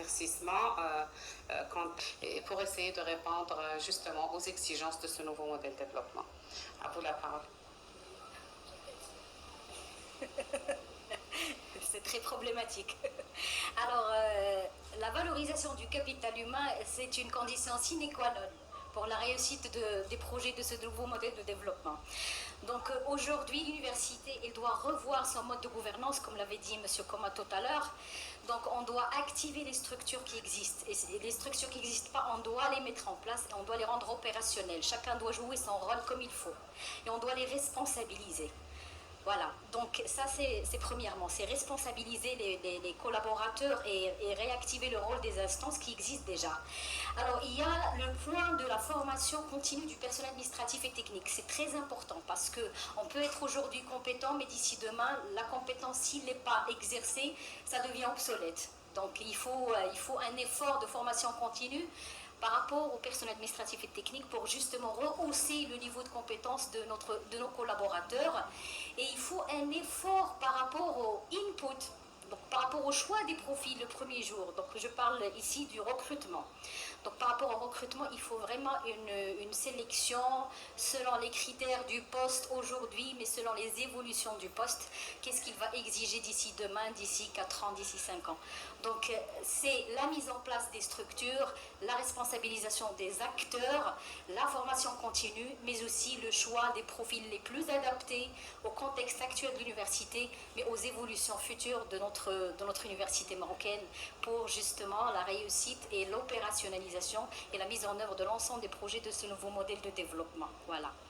éclaircissements et pour essayer de répondre justement aux exigences de ce nouveau modèle de développement. À vous la parole. C'est très problématique. Alors, la valorisation du capital humain, c'est une condition sine qua non pour la réussite des projets de ce nouveau modèle de développement. Donc aujourd'hui, l'université, elle doit revoir son mode de gouvernance, comme l'avait dit M. Koma tout à l'heure. Donc on doit activer les structures qui existent. Et les structures qui n'existent pas, on doit les mettre en place et on doit les rendre opérationnelles. Chacun doit jouer son rôle comme il faut. Et on doit les responsabiliser. Voilà, donc ça c'est premièrement, c'est responsabiliser les collaborateurs et réactiver le rôle des instances qui existent déjà. Alors il y a le point de la formation continue du personnel administratif et technique, c'est très important parce qu'on peut être aujourd'hui compétent, mais d'ici demain, la compétence, s'il n'est pas exercée, ça devient obsolète. Donc il faut un effort de formation continue par rapport au personnel administratif et technique pour justement rehausser le niveau de compétence de nos collaborateurs. Et il faut un effort par rapport au input, donc par rapport au choix des profils le premier jour. Donc je parle ici du recrutement. Donc par rapport au recrutement, il faut vraiment une sélection selon les critères du poste aujourd'hui, mais selon les évolutions du poste. Qu'est-ce qu'il va exiger d'ici demain, d'ici 4 ans, d'ici 5 ans. Donc c'est la mise en place des structures, la responsabilisation des acteurs, la formation continue, mais aussi le choix des profils les plus adaptés au contexte actuel de l'université, mais aux évolutions futures de notre université marocaine pour justement la réussite et l'opérationnalisation et la mise en œuvre de l'ensemble des projets de ce nouveau modèle de développement. Voilà.